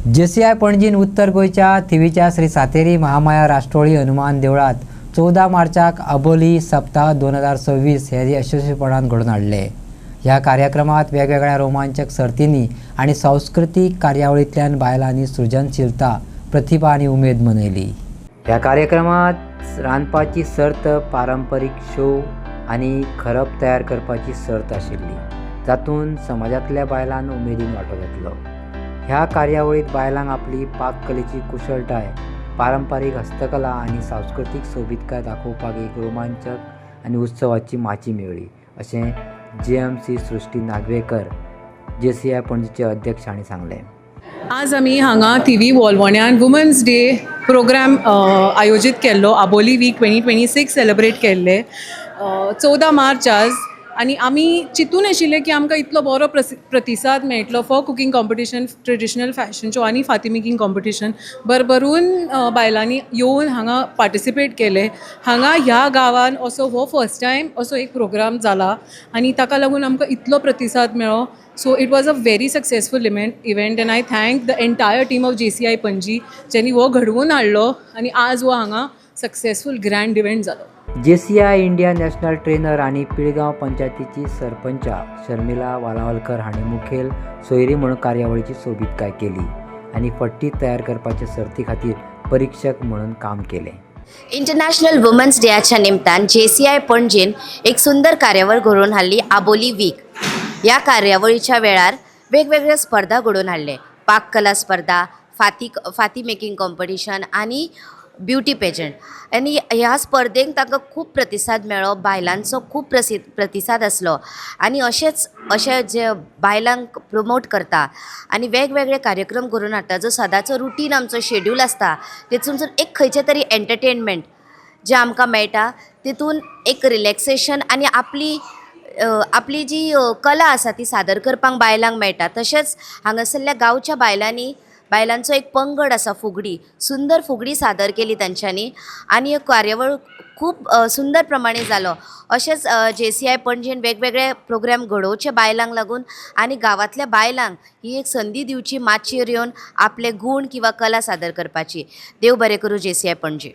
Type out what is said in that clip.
JCI पणजीन उत्तर गोयच्या थिवीच्या श्री सातेरी महामाया राष्ट्रोळी हनुमान देवळात 14 मार्चाक अबोली सप्ताह 2026 हे यशस्वीपणान घडून हाडले। ह्या कार्यक्रमात वेगवेगळ्या रोमांचक सर्तींनी आणि सांस्कृतिक कार्यावळींतल्यान बायलांनी सृजनशीलता, प्रतिभा आणि उमेद मनयली। ह्या कार्यक्रमात रांदपाची सर्त, पारंपरिक शो आणि खरप तयार करपाची सर्त आशिल्ली, जातून समाजातल्या बायलांन उमेदीन वांटो घेतलो। ह्या कार्यावळीत बायलांक आपली पाककलेची कुशळटाय, पारंपरिक हस्तकला आणि सांस्कृतिक सोबीतकाय दाखोवपाक एक रोमांचक आणि उत्सवाची माची मेळ्ळी, अशें JMC सृष्टी नागवेकर JCI पणजीचे अध्यक्ष हांणी सांगले। आज आमी हांगा थिवी वॉलवण्यान वुमन्स डे प्रोग्राम आयोजीत केल्लो। आबोली वीक 2026 सेलिब्रेट केल्ले 14 मार्च आज। आनी आमी चिंतून आशिल्ले की आमकां इतलो बरो प्रतिसाद मेळटलो for cooking competition, traditional fashion show आनी फाती मेकिंग कॉम्पिटिशन। भरभरून बायलांनी येवन हांगा पार्टिसिपेट केले। हांगा ह्या गांवान असो हो फर्स्ट टायम असो एक प्रोग्राम जाला आनी ताका लागून आमकां इतलो प्रतिसाद मेळ्ळो। So it was a very successful event and I thank the entire team of JCI Panaji ज्यांनी वो घडवून हाडलो आनी आज वो हांगा सक्सेसफुल ग्रँड इव्हेंट जालो। JCI इंडिया नॅशनल ट्रेनर आणि पिळगांव पंचायतीची सरपंच शर्मिला वालावलकर हांणी मुखेल सोयरी म्हणून कार्यावळीची सोबीतकाय केली आणि फट्टी तयार करपाच्या सर्ती खातीर परीक्षक म्हणून काम केले। इंटरनॅशनल वुमन्स डेच्या निमतान JCI पणजीन एक सुंदर कार्यावळ घडोवन हाडली, आबोली वीक। या कार्यावळीच्या वेळार वेगवेगळ्या स्पर्धा घडोवन हाडले। पाककला स्पर्धा, फाती मेकिंग कॉम्पिटिशन आणि ब्युटी पेजंट। आनी ह्या स्पर्धेक तांकां खूब प्रतिसाद मेळ्ळो, बायलांचो खूब प्रतिसाद आसलो आनी अशे जे बायलांक प्रमोट करता आनी वेगवेगळे कार्यक्रम करून हाडटा, जो सदांचो रुटीन आमचो शेड्यूल आसता तेतूंतसून एक खंयचें तरी एंटरटेनमेंट जे आमकां मेळटा, तेतून एक रिलॅक्सेशन आनी आपली जी कला आसा ती सादर करपाक बायलांक मेळटा। तशेंच हांगासरल्या गांवच्या बायलांचो एक पंगड आसा, फुगडी, सुंदर फुगडी सादर केली तांच्यांनी आनी एक कार्यावळ खूब सुंदर प्रमाणे जालो। अशेंच JCI पणजेन वेगवेगळे प्रोग्राम घडोवचे बायलांक लागून आनी गांवांतल्या बायलांक ही एक संदी दिवची माचयेर येवन आपले गूण किंवा कला सादर करपाची। देव बरें करूं JCI पणजे।